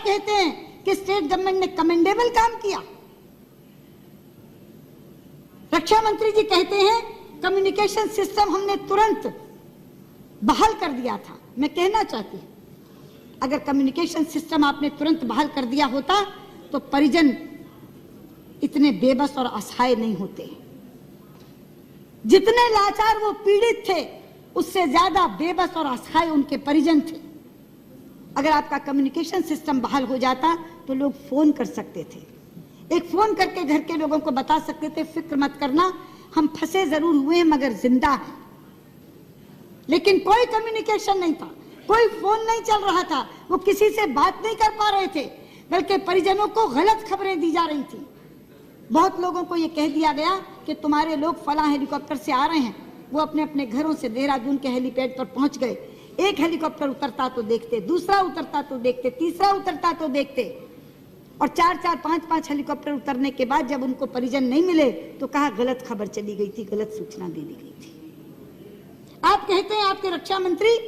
कहते हैं कि स्टेट गवर्नमेंट ने कमेंडेबल काम किया। रक्षा मंत्री जी कहते हैं कम्युनिकेशन सिस्टम हमने तुरंत बहाल कर दिया था। मैं कहना चाहती हूं, अगर कम्युनिकेशन सिस्टम आपने तुरंत बहाल कर दिया होता तो परिजन इतने बेबस और असहाय नहीं होते। जितने लाचार वो पीड़ित थे, उससे ज्यादा बेबस और असहाय उनके परिजन थे। अगर आपका कम्युनिकेशन सिस्टम बहाल हो जाता तो लोग फोन कर सकते थे, एक फोन करके घर के लोगों को बता सकते थे फिक्र मत करना, हम फंसे जरूर हुए हैं मगर जिंदा हैं। लेकिन कोई कम्युनिकेशन नहीं था, कोई फोन नहीं चल रहा था, वो किसी से बात नहीं कर पा रहे थे, बल्कि परिजनों को गलत खबरें दी जा रही थी। बहुत लोगों को ये कह दिया गया कि तुम्हारे लोग फलां हेलीकॉप्टर से आ रहे हैं। वो अपने अपने घरों से देहरादून के हेलीपैड पर पहुंच गए। एक हेलीकॉप्टर उतरता तो देखते, दूसरा उतरता तो देखते, तीसरा उतरता तो देखते, और 4-4, 5-5 हेलीकॉप्टर उतरने के बाद जब उनको परिजन नहीं मिले तो कहा गलत खबर चली गई थी, गलत सूचना दे दी गई थी। आप कहते हैं आपके रक्षा मंत्री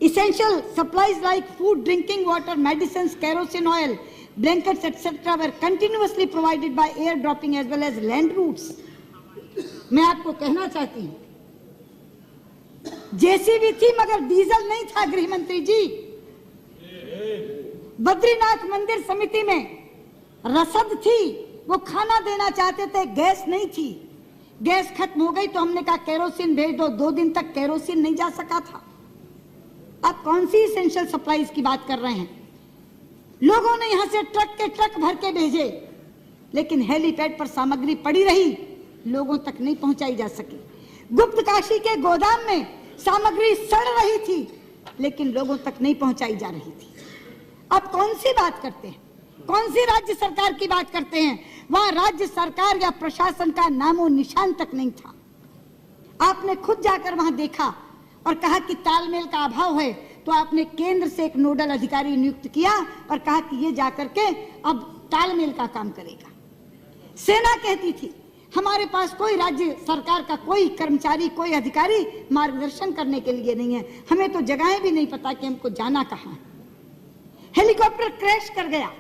essential supplies like food, drinking water, medicines, kerosene oil, blankets, etc. were continuously provided by air dropping as well as land routes. मैं आपको कहना चाहती हूँ, जेसीबी थी मगर डीजल नहीं था। गृह मंत्री जी, बद्रीनाथ मंदिर समिति में रसद थी, वो खाना देना चाहते थे, गैस नहीं थी। गैस खत्म हो गई तो हमने कहा केरोसिन भेज दो, 2 दिन तक केरोसिन नहीं जा सका था। आप कौन सी इसेंशियल सप्लाईज की बात कर रहे हैं? लोगों ने यहां से ट्रक के ट्रक भर के भेजे, लेकिन हेलीपैड पर सामग्री पड़ी रही, लोगों तक नहीं पहुंचाई जा सकी। गुप्त काशी के गोदाम में सामग्री सड़ रही थी, लेकिन लोगों तक नहीं पहुंचाई जा रही थी। आप कौन सी बात करते हैं? कौन सी राज्य सरकार की बात करते हैं? वहां राज्य सरकार या प्रशासन का नामो निशान तक नहीं था। आपने खुद जाकर वहां देखा और कहा कि तालमेल का अभाव है, तो आपने केंद्र से एक नोडल अधिकारी नियुक्त किया और कहा कि ये जाकर के अब तालमेल का काम करेगा। सेना कहती थी हमारे पास कोई राज्य सरकार का कोई कर्मचारी, कोई अधिकारी मार्गदर्शन करने के लिए नहीं है, हमें तो जगहें भी नहीं पता कि हमको जाना कहाँ है। हेलीकॉप्टर क्रैश कर गया।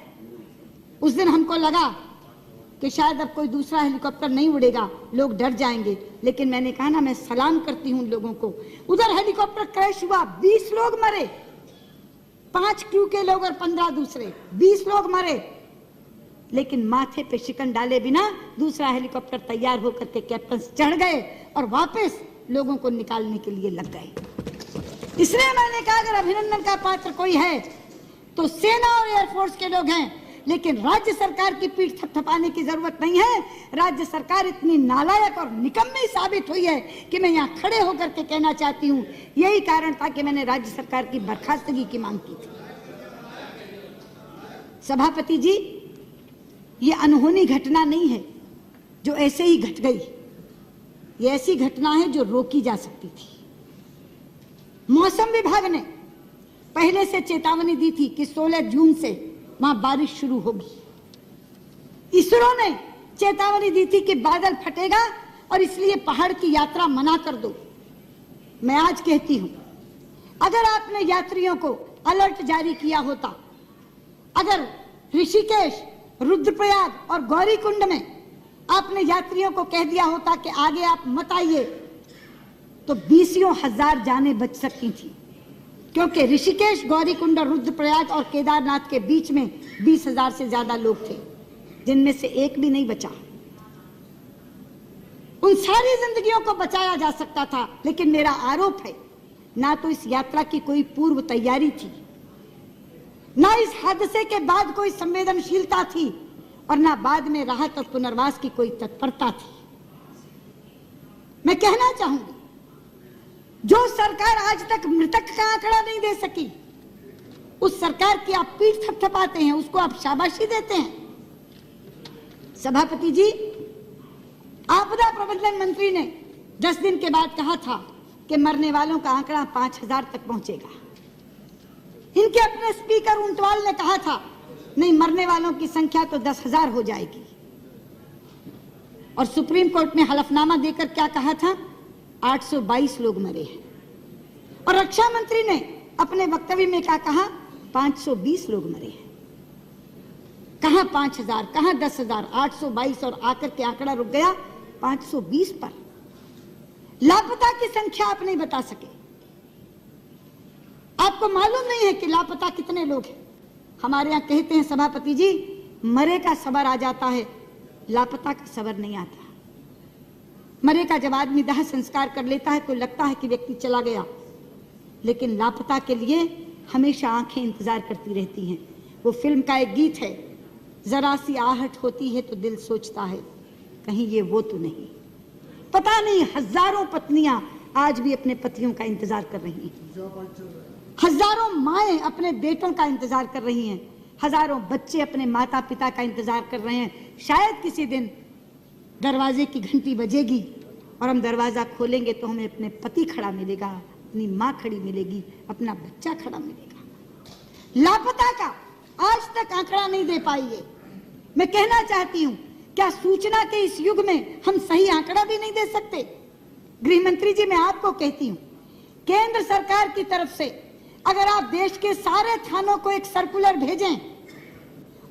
उस दिन हमको लगा कि शायद अब कोई दूसरा हेलीकॉप्टर नहीं उड़ेगा, लोग डर जाएंगे, लेकिन मैंने कहा ना, मैं सलाम करती हूं लोगों को। उधर हेलीकॉप्टर क्रैश हुआ, 20 लोग मरे, 5 क्रू के लोग और 15 दूसरे, 20 लोग मरे, लेकिन माथे पे शिकन डाले बिना दूसरा हेलीकॉप्टर तैयार होकर के कैप्टन चढ़ गए और वापस लोगों को निकालने के लिए लग गए। इसलिए मैंने कहा अगर अभिनंदन का पात्र कोई है तो सेना और एयरफोर्स के लोग हैं, लेकिन राज्य सरकार की पीठ थपथपाने की जरूरत नहीं है। राज्य सरकार इतनी नालायक और निकम्मी साबित हुई है कि मैं यहाँ खड़े होकर के कहना चाहती हूँ, यही कारण था कि मैंने राज्य सरकार की बर्खास्तगी की मांग की थी। सभापति जी, ये अनहोनी घटना नहीं है जो ऐसे ही घट गई, ये ऐसी घटना है जो रोकी जा सकती थी। मौसम विभाग ने पहले से चेतावनी दी थी कि 16 जून से वहां बारिश शुरू होगी। इसरो ने चेतावनी दी थी कि बादल फटेगा और इसलिए पहाड़ की यात्रा मना कर दो। मैं आज कहती हूं, अगर आपने यात्रियों को अलर्ट जारी किया होता, अगर ऋषिकेश, रुद्रप्रयाग और गौरीकुंड में आपने यात्रियों को कह दिया होता कि आगे आप मत आइए, तो 20,000 जानें बच सकती थी, क्योंकि ऋषिकेश, गौरीकुंड और रुद्रप्रयाग और केदारनाथ के बीच में 20,000 से ज्यादा लोग थे, जिनमें से एक भी नहीं बचा। उन सारी जिंदगियों को बचाया जा सकता था, लेकिन मेरा आरोप है ना तो इस यात्रा की कोई पूर्व तैयारी थी, ना इस हादसे के बाद कोई संवेदनशीलता थी, और ना बाद में राहत और पुनर्वास की कोई तत्परता थी। मैं कहना चाहूंगी, जो सरकार आज तक मृतक का आंकड़ा नहीं दे सकी, उस सरकार की आप पीठ थपथपाते हैं, उसको आप शाबाशी देते हैं। सभापति जी, आपदा प्रबंधन मंत्री ने 10 दिन के बाद कहा था कि मरने वालों का आंकड़ा 5,000 तक पहुंचेगा। इनके अपने स्पीकर ऊंटवाल ने कहा था नहीं, मरने वालों की संख्या तो 10,000 हो जाएगी। और सुप्रीम कोर्ट में हलफनामा देकर क्या कहा था? 822 लोग मरे हैं। और रक्षा मंत्री ने अपने वक्तव्य में क्या कहा 520 लोग मरे हैं। कहां 5000, कहां 10,000, 822 और आकर के आंकड़ा रुक गया 520 पर। लापता की संख्या आप नहीं बता सके। आपको मालूम नहीं है कि लापता कितने लोग हैं। हमारे यहां कहते हैं सभापति जी, मरे का सबर आ जाता है, लापता का सबर नहीं आता। मरे का जब आदमी दाह संस्कार कर लेता है तो लगता है कि व्यक्ति चला गया, लेकिन लापता के लिए हमेशा आंखें इंतजार करती रहती हैं। वो फिल्म का एक गीत है, जरा सी आहट होती है तो दिल सोचता है कहीं ये वो तो नहीं। पता नहीं हजारों पत्नियां आज भी अपने पतियों का इंतजार कर रही हैं, हजारों माएं अपने बेटों का इंतजार कर रही हैं, हजारों बच्चे अपने माता पिता का इंतजार कर रहे हैं। शायद किसी दिन दरवाजे की घंटी बजेगी और हम दरवाजा खोलेंगे तो हमें अपने पति खड़ा मिलेगा, अपनी माँ खड़ी मिलेगी, अपना बच्चा खड़ा मिलेगा। लापता का आज तक आंकड़ा नहीं दे पाई है। मैं कहना चाहती हूँ, क्या सूचना के इस युग में हम सही आंकड़ा भी नहीं दे सकते? गृह मंत्री जी, मैं आपको कहती हूँ, केंद्र सरकार की तरफ से अगर आप देश के सारे थानों को एक सर्कुलर भेजें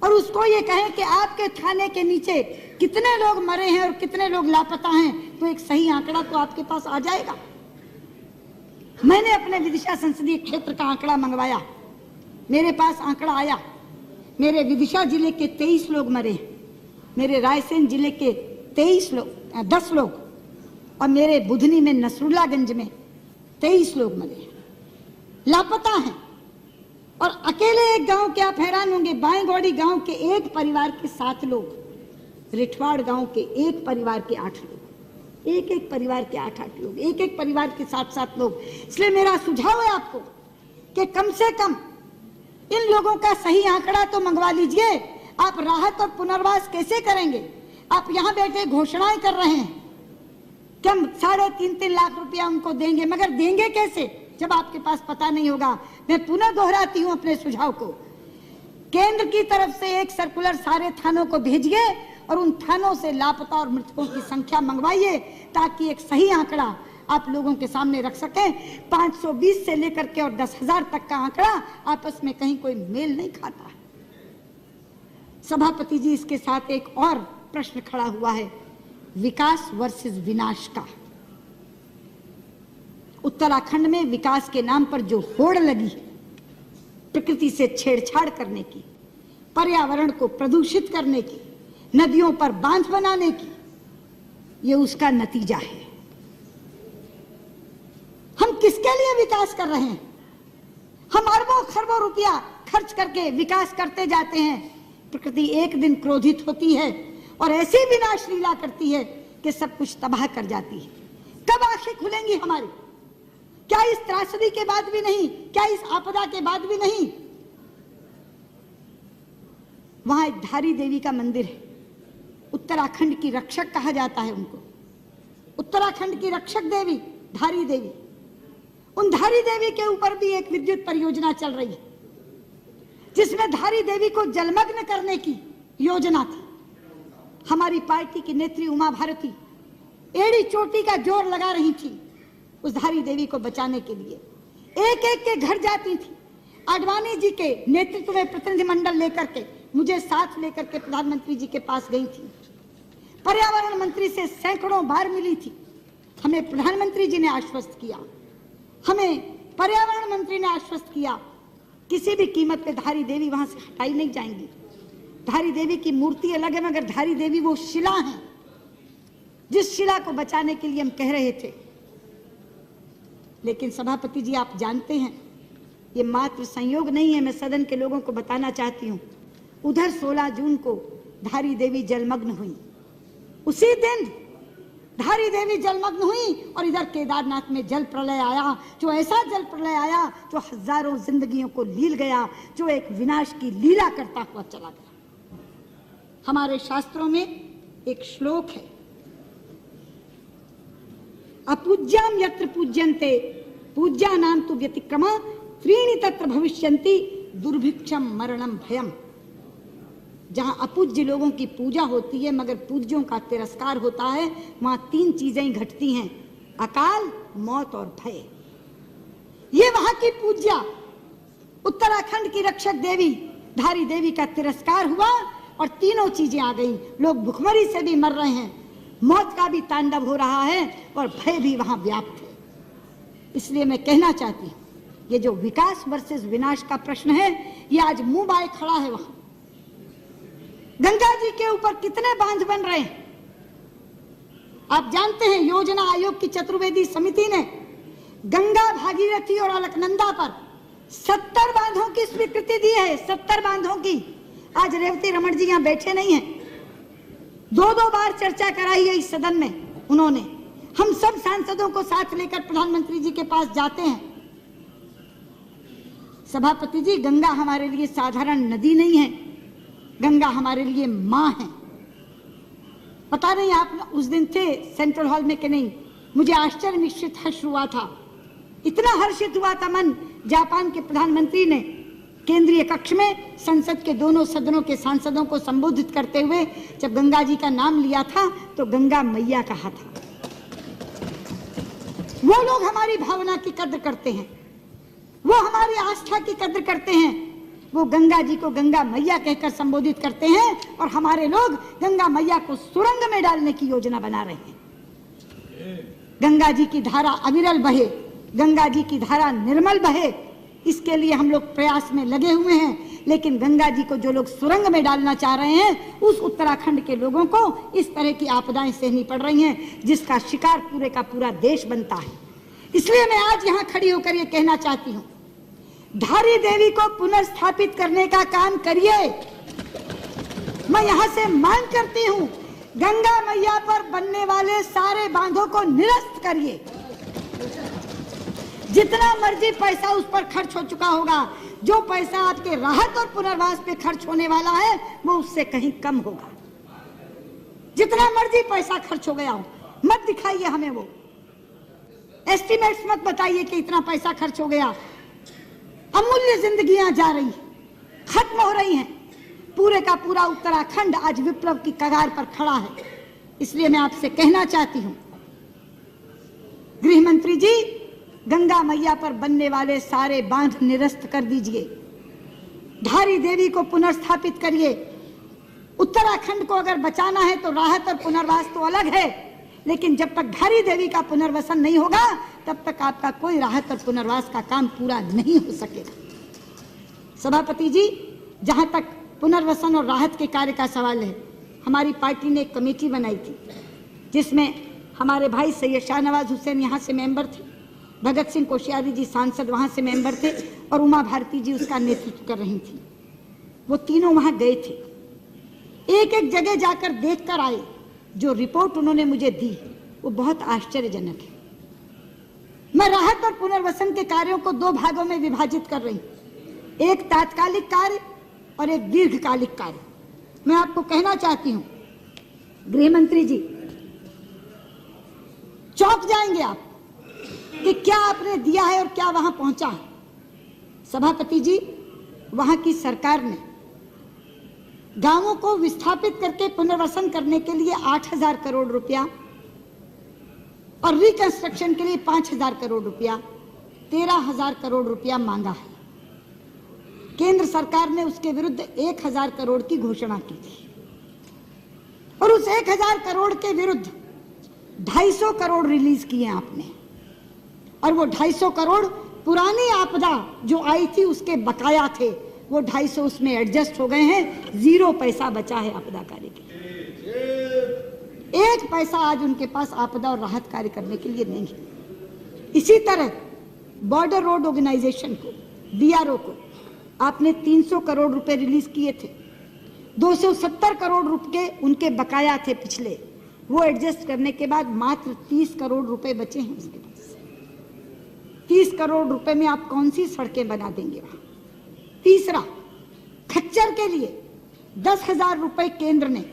और उसको ये कहें कि आपके थाने के नीचे कितने लोग मरे हैं और कितने लोग लापता हैं, तो एक सही आंकड़ा तो आपके पास आ जाएगा। मैंने अपने विदिशा संसदीय क्षेत्र का आंकड़ा मंगवाया, मेरे पास आंकड़ा आया। मेरे विदिशा जिले के 23 लोग मरे, मेरे रायसेन जिले के 10 लोग और मेरे बुधनी में नसरुल्लागंज में 23 लोग मरे, लापता हैं। और अकेले एक गांव के, आप हैरान होंगे, बाएंगौड़ी गांव के एक परिवार के 7 लोग, रिठवाड़ गांव के एक परिवार के 8 लोग, एक परिवार के 8 लोग, एक परिवार के 7 लोग। इसलिए मेरा सुझाव है आपको कि कम से कम इन लोगों का सही आंकड़ा तो मंगवा लीजिए। आप राहत और पुनर्वास कैसे करेंगे? आप यहां बैठे घोषणाएं कर रहे हैं कि हम 3.5 लाख रुपया उनको देंगे, मगर देंगे कैसे जब आपके पास पता नहीं होगा। मैं पुनः दोहराती हूं अपने सुझाव को, केंद्र की तरफ से एक सर्कुलर सारे थानों को भेजिए और उन थानों से लापता और मृतकों की संख्या मंगवाइए, ताकि एक सही आंकड़ा आप लोगों के सामने रख सकें। 520 से लेकर के और 10,000 तक का आंकड़ा आपस में कहीं कोई मेल नहीं खाता। सभापति जी, इसके साथ एक और प्रश्न खड़ा हुआ है, विकास वर्सेस विनाश का। उत्तराखंड में विकास के नाम पर जो होड़ लगी है, प्रकृति से छेड़छाड़ करने की, पर्यावरण को प्रदूषित करने की, नदियों पर बांध बनाने की, ये उसका नतीजा है। हम किसके लिए विकास कर रहे हैं? हम अरबों खरबों रुपया खर्च करके विकास करते जाते हैं। प्रकृति एक दिन क्रोधित होती है और ऐसी विनाश लीला करती है कि सब कुछ तबाह कर जाती है। कब आंखें खुलेंगी हमारी? क्या इस त्रासदी के बाद भी नहीं? क्या इस आपदा के बाद भी नहीं? वहां एक धारी देवी का मंदिर है, उत्तराखंड की रक्षक कहा जाता है उनको, उत्तराखंड की रक्षक देवी धारी देवी। उन धारी देवी के ऊपर भी एक विद्युत परियोजना चल रही है, जिसमें धारी देवी को जलमग्न करने की योजना थी। हमारी पार्टी की नेत्री उमा भारती एड़ी चोटी का जोर लगा रही थी उस धारी देवी को बचाने के लिए। एक एक के घर जाती थी, आडवाणी जी के नेतृत्व में प्रतिनिधिमंडल लेकर के, मुझे साथ लेकर के प्रधानमंत्री जी के पास गई थी। पर्यावरण मंत्री से सैकड़ों बार मिली थी। हमें प्रधानमंत्री जी ने आश्वस्त किया, हमें पर्यावरण मंत्री ने आश्वस्त किया, किसी भी कीमत पे धारी देवी वहां से हटाई नहीं जाएंगी। धारी देवी की मूर्ति अलग है, मगर धारी देवी वो शिला है जिस शिला को बचाने के लिए हम कह रहे थे। लेकिन सभापति जी, आप जानते हैं ये मात्र संयोग नहीं है, मैं सदन के लोगों को बताना चाहती हूँ। उधर 16 जून को धारी देवी जलमग्न हुई, उसी दिन धारी देवी जलमग्न हुई और इधर केदारनाथ में जल प्रलय आया, जो ऐसा जल प्रलय आया जो हजारों जिंदगियों को लील गया, जो एक विनाश की लीला करता हुआ चला गया। हमारे शास्त्रों में एक श्लोक है, अपूज्याम यत्र पूज्यन्ते पूज्यानां तु व्यतिक्रमा त्रीणि तत्र भविष्यन्ति दुर्भिक्षम मरणम भयम। जहां अपूज्य लोगों की पूजा होती है मगर पूज्यों का तिरस्कार होता है, वहां 3 चीजें घटती हैं, अकाल, मौत और भय। ये वहां की पूज्या उत्तराखंड की रक्षक देवी धारी देवी का तिरस्कार हुआ और तीनों चीजें आ गई। लोग भुखमरी से भी मर रहे हैं, मौत का भी तांडव हो रहा है और भय भी वहां व्याप्त है। इसलिए मैं कहना चाहती हूं, ये जो विकास वर्सेस विनाश का प्रश्न है, ये आज मुंह बाए खड़ा है। वहां गंगा जी के ऊपर कितने बांध बन रहे हैं आप जानते हैं। योजना आयोग की चतुर्वेदी समिति ने गंगा, भागीरथी और अलकनंदा पर 70 बांधों की स्वीकृति दी है। 70 बांधों की। आज रेवती रमन जी यहां बैठे नहीं हैं, 2-2 बार चर्चा कराई है इस सदन में उन्होंने। हम सब सांसदों को साथ लेकर प्रधानमंत्री जी के पास जाते हैं। सभापति जी, गंगा हमारे लिए साधारण नदी नहीं है, गंगा हमारे लिए मां है। पता नहीं आप उस दिन थे सेंट्रल हॉल में कि नहीं, मुझे आश्चर्य मिश्रित हर्ष हुआ था। इतना हर्षित हुआ था मन, जापान के प्रधानमंत्री ने केंद्रीय कक्ष में संसद के दोनों सदनों के सांसदों को संबोधित करते हुए जब गंगा जी का नाम लिया था तो गंगा मैया कहा था। वो लोग हमारी भावना की कद्र करते हैं, वो हमारी आस्था की कद्र करते हैं, वो गंगा जी को गंगा मैया कहकर संबोधित करते हैं और हमारे लोग गंगा मैया को सुरंग में डालने की योजना बना रहे हैं। गंगा जी की धारा अविरल बहे, गंगा जी की धारा निर्मल बहे, इसके लिए हम लोग प्रयास में लगे हुए हैं। लेकिन गंगा जी को जो लोग सुरंग में डालना चाह रहे हैं, उस उत्तराखंड के लोगों को इस तरह की आपदाएं सहनी पड़ रही हैं जिसका शिकार पूरे का पूरा देश बनता है। इसलिए मैं आज यहाँ खड़ी होकर ये कहना चाहती हूँ, धारी देवी को पुनर्स्थापित करने का काम करिए। मैं यहाँ से मांग करती हूँ, गंगा मैया पर बनने वाले सारे बांधों को निरस्त करिए। जितना मर्जी पैसा उस पर खर्च हो चुका होगा, जो पैसा आपके राहत और पुनर्वास पे खर्च होने वाला है वो उससे कहीं कम होगा। जितना मर्जी पैसा खर्च हो गया हो, मत दिखाइए हमें वो एस्टिमेट्स, मत बताइए कि इतना पैसा खर्च हो गया। अमूल्य जिंदगियां जा रही हैं, खत्म हो रही हैं। पूरे का पूरा उत्तराखंड आज विप्लव की कगार पर खड़ा है। इसलिए मैं आपसे कहना चाहती हूं, गृह मंत्री जी, गंगा मैया पर बनने वाले सारे बांध निरस्त कर दीजिए, धारी देवी को पुनर्स्थापित करिए। उत्तराखंड को अगर बचाना है तो राहत और पुनर्वास तो अलग है, लेकिन जब तक धारी देवी का पुनर्वसन नहीं होगा तब तक आपका कोई राहत और पुनर्वास का काम पूरा नहीं हो सकेगा। सभापति जी, जहां तक पुनर्वसन और राहत के कार्य का सवाल है, हमारी पार्टी ने एक कमेटी बनाई थी जिसमें हमारे भाई सैयद शाहनवाज हुसैन यहाँ से मेंबर थे, भगत सिंह कोश्यारी जी सांसद वहां से मेंबर थे और उमा भारती जी उसका नेतृत्व कर रही थी। वो तीनों वहां गए थे, एक एक जगह जाकर देख कर आए। जो रिपोर्ट उन्होंने मुझे दी वो बहुत आश्चर्यजनक है। मैं राहत और पुनर्वसन के कार्यों को 2 भागों में विभाजित कर रही हूं, एक तात्कालिक कार्य और एक दीर्घकालिक कार्य। मैं आपको कहना चाहती हूं, गृह मंत्री जी, चौंक जाएंगे आप कि क्या आपने दिया है और क्या वहां पहुंचा है। सभापति जी, वहां की सरकार ने गांवों को विस्थापित करके पुनर्वसन करने के लिए 8,000 करोड़ रुपया और रिकंस्ट्रक्शन के लिए 5,000 करोड़ रुपया, 13,000 करोड़ रुपया मांगा है। केंद्र सरकार ने उसके विरुद्ध 1,000 करोड़ की घोषणा की थी और उस 1,000 करोड़ के विरुद्ध 250 करोड़ रिलीज किए आपने, और वो 250 करोड़ पुरानी आपदा जो आई थी उसके बकाया थे, वो 250 उसमें एडजस्ट हो गए हैं। 0 पैसा बचा है आपदा कार्य के लिए। 1 पैसा आज उनके पास आपदा और राहत कार्य करने के लिए नहीं है। इसी तरह बॉर्डर रोड ऑर्गेनाइजेशन को, बीआरओ को आपने 300 करोड़ रुपए रिलीज किए थे। 270 करोड़ रुपए उनके बकाया थे पिछले, वो एडजस्ट करने के बाद मात्र 30 करोड़ रुपए बचे हैं उसके पास। 30 करोड़ रुपए में आप कौन सी सड़कें बना देंगे वहां। तीसरा, खच्चर के लिए 10,000 रुपए केंद्र ने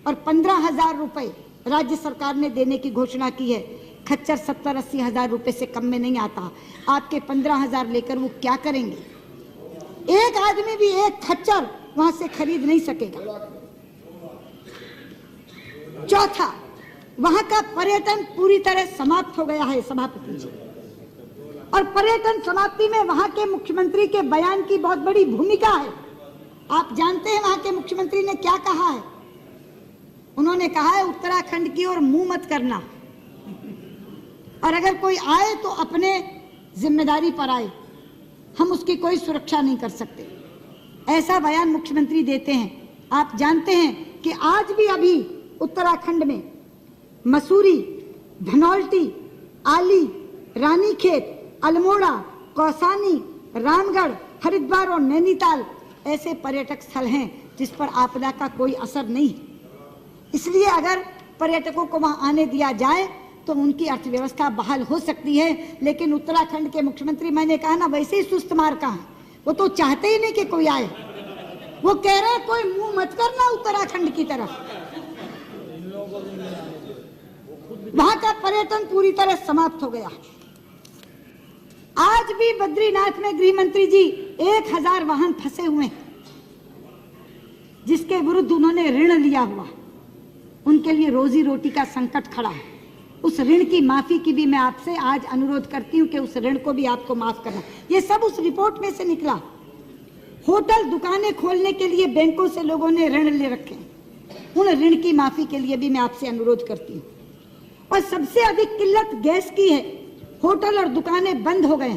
और 15,000 रुपए राज्य सरकार ने देने की घोषणा की है। खच्चर 70-80 हजार रुपए से कम में नहीं आता। आपके 15,000 लेकर वो क्या करेंगे? एक आदमी भी एक खच्चर वहां से खरीद नहीं सकेगा। चौथा, वहां का पर्यटन पूरी तरह समाप्त हो गया है। सभापति जी, और पर्यटन समाप्ति में वहां के मुख्यमंत्री के बयान की बहुत बड़ी भूमिका है। आप जानते हैं वहां के मुख्यमंत्री ने क्या कहा है? उन्होंने कहा है उत्तराखंड की ओर मुंह मत करना, और अगर कोई आए तो अपने जिम्मेदारी पर आए, हम उसकी कोई सुरक्षा नहीं कर सकते। ऐसा बयान मुख्यमंत्री देते हैं। आप जानते हैं कि आज भी अभी उत्तराखंड में मसूरी, धनौल्टी, आली, रानीखेत, अल्मोड़ा, कौसानी, रामगढ़, हरिद्वार और नैनीताल ऐसे पर्यटक स्थल हैं जिस पर आपदा का कोई असर नहीं है। इसलिए अगर पर्यटकों को वहां आने दिया जाए तो उनकी अर्थव्यवस्था बहाल हो सकती है। लेकिन उत्तराखंड के मुख्यमंत्री, मैंने कहा ना, वैसे ही सुस्त मार का है। वो तो चाहते ही नहीं कि कोई आए। वो कह रहे हैं कोई मुंह मत करना उत्तराखंड की तरफ। वहां का पर्यटन पूरी तरह समाप्त हो गया। आज भी बद्रीनाथ में गृह मंत्री जी 1000 वाहन फंसे हुए हैं, जिसके विरुद्ध उन्होंने ऋण लिया हुआ। उनके लिए रोजी रोटी का संकट खड़ा है। उस ऋण की माफी की भी मैं आपसे आज अनुरोध करती हूं कि उस ऋण को भी आपको माफ करना। ये सब उस रिपोर्ट में से निकला। होटल, दुकानें खोलने के लिए बैंकों से लोगों ने ऋण ले रखे हैं। उन ऋण की माफी के लिए भी मैं आपसे अनुरोध करती हूँ। और सबसे अधिक किल्लत गैस की है। होटल और दुकानें बंद हो गए।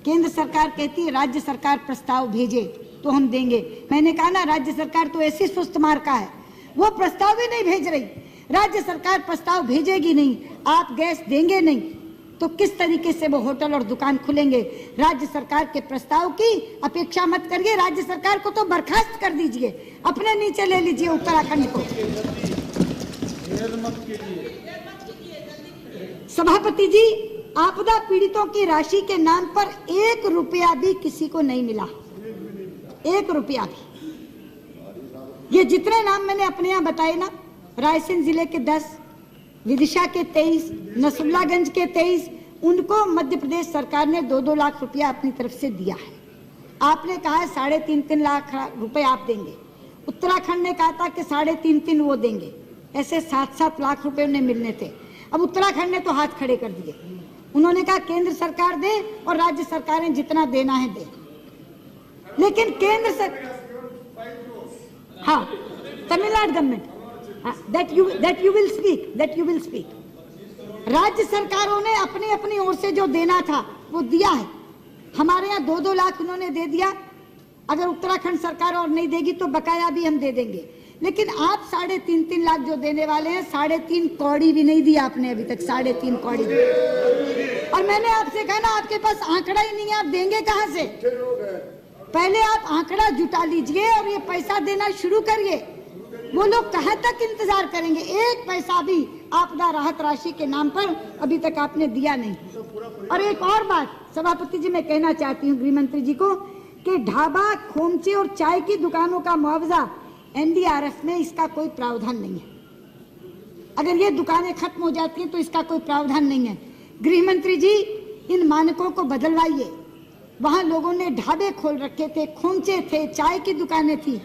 केंद्र सरकार कहती है राज्य सरकार प्रस्ताव भेजे तो हम देंगे। मैंने कहा ना, राज्य सरकार तो ऐसी सुस्त मार का है, वो प्रस्ताव ही नहीं भेज रही। राज्य सरकार प्रस्ताव भेजेगी नहीं, आप गैस देंगे नहीं, तो किस तरीके से वो होटल और दुकान खुलेंगे? राज्य सरकार के प्रस्ताव की अपेक्षा मत करिए। राज्य सरकार को तो बर्खास्त कर दीजिए, अपने नीचे ले लीजिए उत्तराखंड को। सभापति जी, आपदा पीड़ितों की राशि के नाम पर 1 रुपया भी किसी को नहीं मिला। 1 रुपया भी। ये जितने नाम मैंने अपने यहाँ बताए ना, रायसेन जिले के 10, विदिशा के 23, नसरुल्लागंज के 23, उनको मध्य प्रदेश सरकार ने 2-2 लाख रुपया अपनी तरफ से दिया है। आपने कहा है 3.5 लाख रुपए आप देंगे। उत्तराखंड ने कहा था कि 3.5 वो देंगे। ऐसे 7-7 लाख रुपए उन्हें मिलने थे। अब उत्तराखंड ने तो हाथ खड़े कर दिए। उन्होंने कहा केंद्र सरकार दे और राज्य सरकारें जितना देना है दे। लेकिन केंद्र सरकार, हाँ, Tamil Nadu government, that you will speak। राज्य सरकारों ने अपनी अपनी ओर से जो देना था वो दिया है। हमारे यहाँ 2-2 लाख उन्होंने दे दिया। अगर उत्तराखंड सरकार और नहीं देगी तो बकाया भी हम दे देंगे। लेकिन आप 3.5 लाख जो देने वाले हैं, 3.5 कौड़ी भी नहीं दिया आपने अभी तक। 3.5 कौड़ी। और मैंने आपसे कहा ना, आपके पास आंकड़ा ही नहीं है, आप देंगे कहां से? पहले आप आंकड़ा जुटा लीजिए और ये पैसा देना शुरू करिए। वो लोग कहां तक इंतजार करेंगे? 1 पैसा भी आपदा राहत राशि के नाम पर अभी तक आपने दिया नहीं। और एक और बात सभापति जी मैं कहना चाहती हूँ गृह मंत्री जी को, कि ढाबा, खोमचे और चाय की दुकानों का मुआवजा एनडीआरएफ में इसका कोई प्रावधान नहीं है। अगर ये दुकानें खत्म हो जाती हैं तो इसका कोई प्रावधान नहीं है। गृह मंत्री जी, इन मानकों को बदलवाइए। वहां लोगों ने ढाबे खोल रखे थे, खोमचे थे, चाय की दुकानें थी।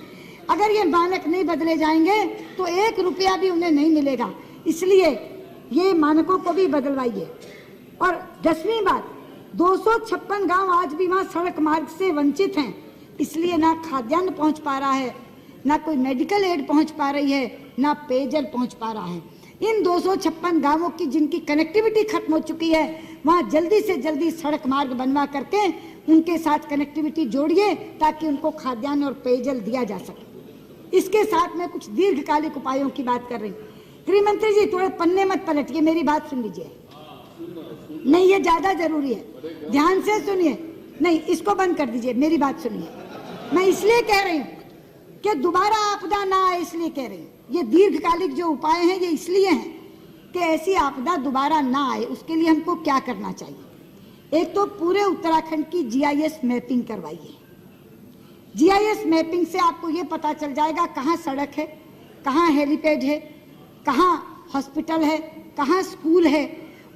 अगर ये मानक नहीं बदले जाएंगे तो 1 रुपया भी उन्हें नहीं मिलेगा। इसलिए ये मानकों को भी बदलवाइए। और 10वीं बात, 256 गांव आज भी वहां सड़क मार्ग से वंचित हैं। इसलिए ना खाद्यान्न पहुंच पा रहा है, ना कोई मेडिकल एड पहुंच पा रही है, ना पेयजल पहुंच पा रहा है। इन 256 गांवों की जिनकी कनेक्टिविटी खत्म हो चुकी है, वहां जल्दी से जल्दी सड़क मार्ग बनवा करके उनके साथ कनेक्टिविटी जोड़िए ताकि उनको खाद्यान्न और पेयजल दिया जा सके। इसके साथ में कुछ दीर्घकालिक उपायों की बात कर रही हूँ। गृह मंत्री जी, थोड़े पन्ने मत पलटिए, मेरी बात सुन लीजिए। नहीं, ये ज्यादा जरूरी है, ध्यान से सुनिए। नहीं, इसको बंद कर दीजिए, मेरी बात सुनिए। मैं इसलिए कह रही हूँ कि दोबारा आपदा ना आए, इसलिए कह रही हूँ। ये दीर्घकालिक जो उपाय हैं ये इसलिए हैं कि ऐसी आपदा दोबारा ना आए। उसके लिए हमको क्या करना चाहिए? एक तो पूरे उत्तराखंड की जीआईएस मैपिंग करवाइए। जीआईएस मैपिंग से आपको ये पता चल जाएगा कहाँ सड़क है, कहाँ हेलीपैड है, कहाँ हॉस्पिटल है, कहाँ स्कूल है।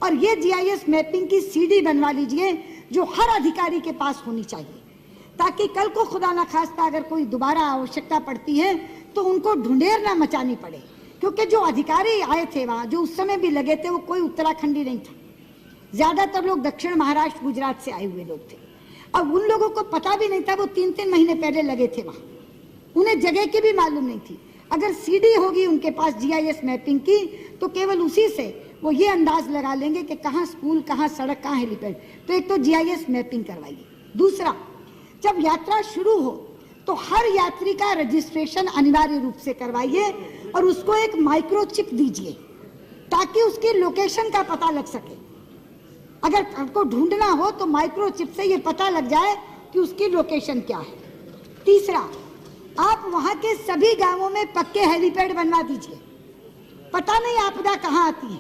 और ये जीआईएस मैपिंग की सीडी बनवा लीजिए जो हर अधिकारी के पास होनी चाहिए, ताकि कल को खुदा न खास्ता अगर कोई दोबारा आवश्यकता पड़ती है तो उनको ढूंढेर ना मचानी पड़े। क्योंकि जो अधिकारी आए थे वहां, जो उस समय भी लगे थे, वो कोई उत्तराखंडी नहीं था। ज्यादातर लोग दक्षिण महाराष्ट्र गुजरात से आए हुए लोग थे। अब उन लोगों को पता भी नहीं था, वो 3-3 महीने पहले लगे थे वहां, उन्हें जगह की भी मालूम नहीं थी। अगर सीडी होगी उनके पास जीआईएस मैपिंग की, तो केवल उसी से वो ये अंदाज लगा लेंगे कि कहाँ स्कूल, कहाँ सड़क, कहाँ हेलीपैड। तो एक तो जीआईएस मैपिंग करवाइए। दूसरा, जब यात्रा शुरू हो तो हर यात्री का रजिस्ट्रेशन अनिवार्य रूप से करवाइए और उसको एक माइक्रोचिप दीजिए ताकि उसकी लोकेशन का पता लग सके। अगर आपको ढूंढना हो तो माइक्रोचिप से ये पता लग जाए कि उसकी लोकेशन क्या है। तीसरा, आप वहां के सभी गांवों में पक्के हेलीपैड बनवा दीजिए। पता नहीं आपदा कहाँ आती है,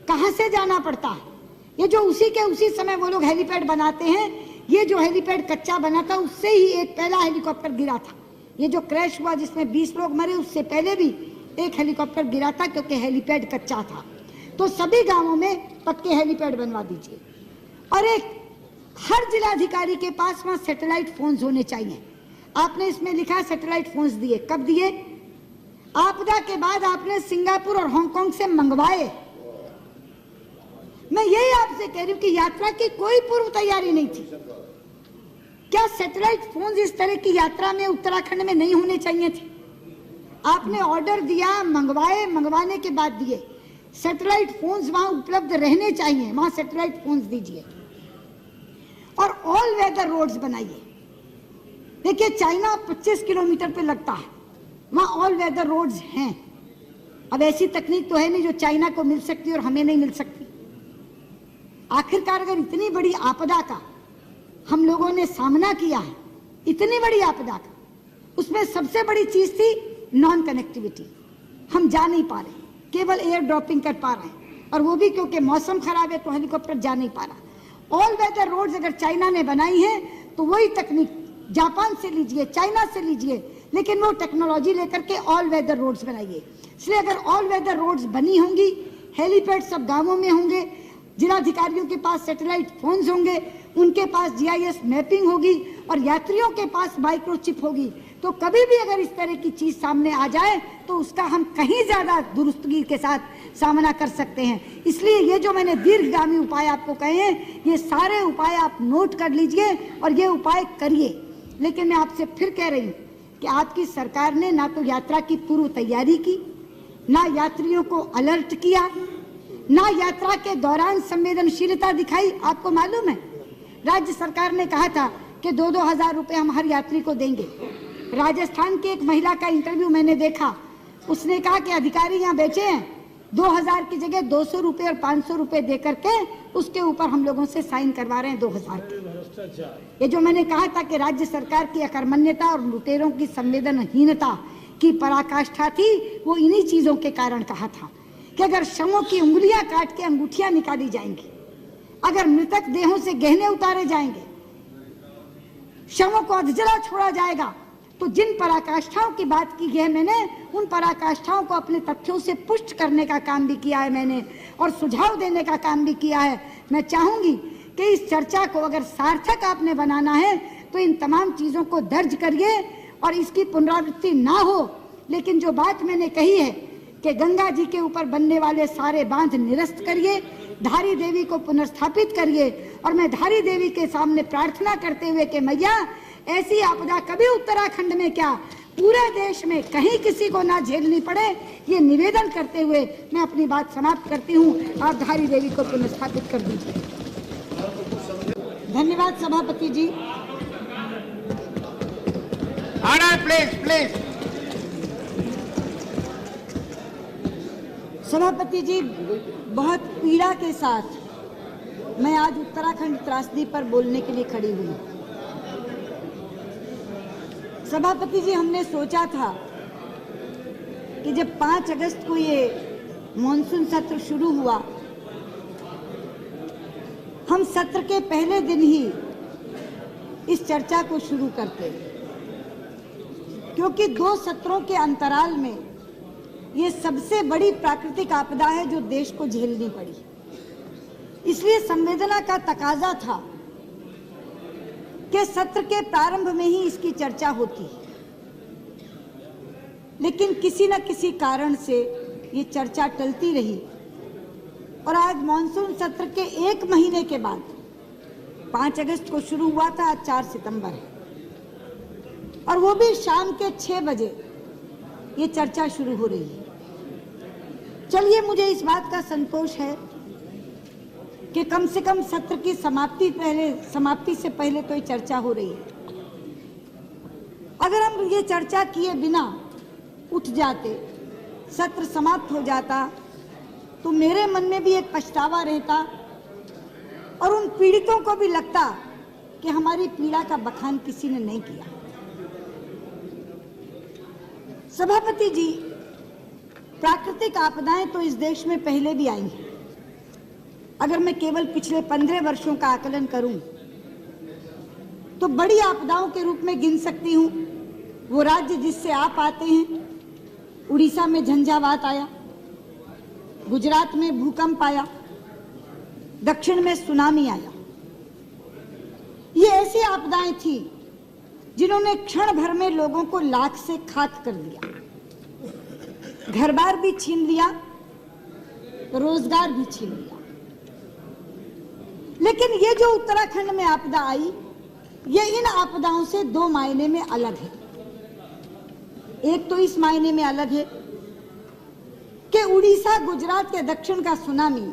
कहां से जाना पड़ता है। ये जो उसी के उसी समय वो लोग हेलीपैड बनाते हैं, ये जो हेलीपैड कच्चा बना था उससे ही एक पहला हेलीकॉप्टर गिरा था। ये जो क्रैश हुआ जिसमें 20 लोग मरे, उससे पहले भी एक हेलीकॉप्टर गिरा था क्योंकि हेलीपैड कच्चा था। तो सभी गांवों में पक्के हेलीपैड बनवा दीजिए। और एक, हर जिलाधिकारी के पास वहां सैटेलाइट फोन्स होने चाहिए। आपने इसमें लिखा सैटेलाइट फोन्स दिए, कब दिए? आपदा के बाद आपने सिंगापुर और हांगकांग से मंगवाए। मैं यही आपसे कह रही हूं कि यात्रा की कोई पूर्व तैयारी नहीं थी। क्या सैटेलाइट फोन्स इस तरह की यात्रा में उत्तराखंड में नहीं होने चाहिए थे? आपने ऑर्डर दिया, मंगवाए, मंगवाने के बाद दिए। सैटेलाइट फोन्स वहां उपलब्ध रहने चाहिए, वहां सैटेलाइट फोन्स दीजिए। और ऑल वेदर रोड्स बनाइए। देखिए, चाइना 25 किलोमीटर पे लगता है, वहां ऑल वेदर रोड्स हैं। अब ऐसी तकनीक तो है नहीं जो चाइना को मिल सकती और हमें नहीं मिल सकती। आखिरकार अगर इतनी बड़ी आपदा का हम लोगों ने सामना किया है, इतनी बड़ी आपदा का, उसमें सबसे बड़ी चीज थी नॉन कनेक्टिविटी। हम जा नहीं पा रहे, केवल एयर ड्रॉपिंग कर पा रहे हैं, और वो भी क्योंकि मौसम खराब है तो हेलीकॉप्टर जा नहीं पा रहा। ऑल वेदर रोड्स अगर चाइना ने बनाई है तो वही तकनीक जापान से लीजिए, चाइना से लीजिए, लेकिन वो टेक्नोलॉजी लेकर के ऑल वेदर रोड्स बनाइए। इसलिए अगर ऑल वेदर रोड्स बनी होंगी, हेलीपैड सब गांवों में होंगे, जिलाधिकारियों के पास सैटेलाइट फोन्स होंगे, उनके पास जीआईएस मैपिंग होगी और यात्रियों के पास माइक्रोचिप होगी, तो कभी भी अगर इस तरह की चीज सामने आ जाए तो उसका हम कहीं ज्यादा दुरुस्तगी के साथ सामना कर सकते हैं। इसलिए ये जो मैंने दीर्घगामी उपाय आपको कहे हैं, ये सारे उपाय आप नोट कर लीजिए और ये उपाय करिए। लेकिन मैं आपसे फिर कह रही हूँ कि आपकी सरकार ने ना तो यात्रा की पूर्व तैयारी की, ना यात्रियों को अलर्ट किया, ना यात्रा के दौरान संवेदनशीलता दिखाई। आपको मालूम है, राज्य सरकार ने कहा था कि 2-2 हजार रुपए हम हर यात्री को देंगे। राजस्थान की एक महिला का इंटरव्यू मैंने देखा, उसने कहा कि अधिकारी यहाँ बेचे हैं, 2000 की जगह 200 रुपए और 500 रुपए दे करके उसके ऊपर हम लोगों से साइन करवा रहे हैं 2000 के। ये जो मैंने कहा था कि राज्य सरकार की अकर्मण्यता और लुटेरों की संवेदनहीनता की पराकाष्ठा थी, वो इन्हीं चीजों के कारण कहा था कि अगर शवों की उंगलियां काट के अंगूठियां निकाली जाएंगी, अगर मृतक देहों से गहने उतारे जाएंगे, शवों को अधजला छोड़ा जाएगा, तो जिन पराकाष्ठाओं की बात की है मैंने, उन पराकाष्ठाओं को अपने तथ्यों से पुष्ट करने का काम भी किया है मैंने, और सुझाव देने का काम भी किया है। मैं चाहूंगी कि इस चर्चा को अगर सार्थक आपने बनाना है तो इन तमाम चीजों को दर्ज करिए और इसकी पुनरावृत्ति ना हो। लेकिन जो बात मैंने कही है कि गंगा जी के ऊपर बनने वाले सारे बांध निरस्त करिए, धारी देवी को पुनर्स्थापित करिए, और मैं धारी देवी के सामने प्रार्थना करते हुए कि मैया, ऐसी आपदा कभी उत्तराखंड में क्या पूरे देश में कहीं किसी को ना झेलनी पड़े, ये निवेदन करते हुए मैं अपनी बात समाप्त करती हूँ। आप धारी देवी को पुनर्स्थापित कर दीजिए। धन्यवाद सभापति जी। प्लीज सभापति जी, बहुत पीड़ा के साथ मैं आज उत्तराखंड त्रासदी पर बोलने के लिए खड़ी हुई। सभापति जी, हमने सोचा था कि जब 5 अगस्त को ये मॉनसून सत्र शुरू हुआ, हम सत्र के पहले दिन ही इस चर्चा को शुरू करते, क्योंकि 2 सत्रों के अंतराल में ये सबसे बड़ी प्राकृतिक आपदा है जो देश को झेलनी पड़ी। इसलिए संवेदना का तकाजा था कि सत्र के प्रारंभ में ही इसकी चर्चा होती, लेकिन किसी न किसी कारण से ये चर्चा टलती रही और आज मानसून सत्र के 1 महीने के बाद 5 अगस्त को शुरू हुआ था, आज 4 सितंबर है और वो भी शाम के 6 बजे ये चर्चा शुरू हो रही है। चलिए, मुझे इस बात का संतोष है कि कम से कम सत्र की समाप्ति से पहले तो ये चर्चा हो रही है। अगर हम ये चर्चा किए बिना उठ जाते, सत्र समाप्त हो जाता, तो मेरे मन में भी एक पछतावा रहता और उन पीड़ितों को भी लगता कि हमारी पीड़ा का बखान किसी ने नहीं किया। सभापति जी, प्राकृतिक आपदाएं तो इस देश में पहले भी आई हैं। अगर मैं केवल पिछले 15 वर्षों का आकलन करूं तो बड़ी आपदाओं के रूप में गिन सकती हूं वो राज्य जिससे आप आते हैं। उड़ीसा में झंझावात आया, गुजरात में भूकंप आया, दक्षिण में सुनामी आया। ये ऐसी आपदाएं थी जिन्होंने क्षण भर में लोगों को लाख से खाक कर दिया, घर बार भी छीन लिया, रोजगार भी छीन लिया। लेकिन ये जो उत्तराखंड में आपदा आई, ये इन आपदाओं से 2 मायने में अलग है। एक तो इस मायने में अलग है कि उड़ीसा, गुजरात के दक्षिण का सुनामी,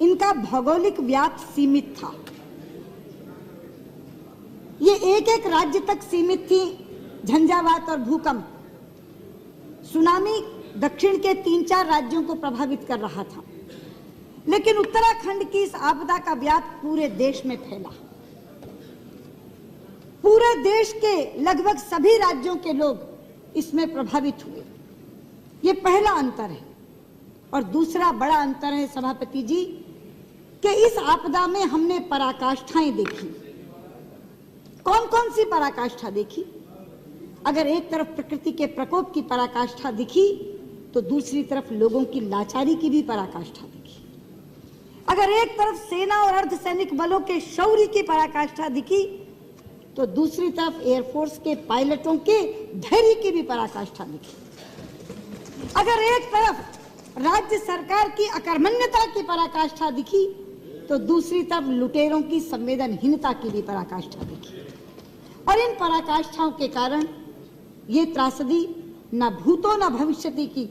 इनका भौगोलिक व्याप्त सीमित था। ये एक राज्य तक सीमित थी झंझावात और भूकंप। सुनामी दक्षिण के 3-4 राज्यों को प्रभावित कर रहा था, लेकिन उत्तराखंड की इस आपदा का व्याप पूरे देश में फैला। पूरे देश के लगभग सभी राज्यों के लोग इसमें प्रभावित हुए। ये पहला अंतर है। और दूसरा बड़ा अंतर है सभापति जी कि इस आपदा में हमने पराकाष्ठाएं देखी। कौन कौन सी पराकाष्ठा देखी? अगर एक तरफ प्रकृति के प्रकोप की पराकाष्ठा दिखी तो दूसरी तरफ लोगों की लाचारी की भी पराकाष्ठा दिखी। अगर एक तरफ सेना और अर्धसैनिक बलों के शौर्य की पराकाष्ठा दिखी तो दूसरी तरफ एयरफोर्स के पायलटों के धैर्य की भी पराकाष्ठा दिखी। अगर एक तरफ राज्य सरकार की अकर्मण्यता की पराकाष्ठा दिखी तो दूसरी तरफ लुटेरों की संवेदनहीनता की भी पराकाष्ठा दिखी। और इन पराकाष्ठाओं के कारण ये त्रासदी न भूतो न भविष्यति की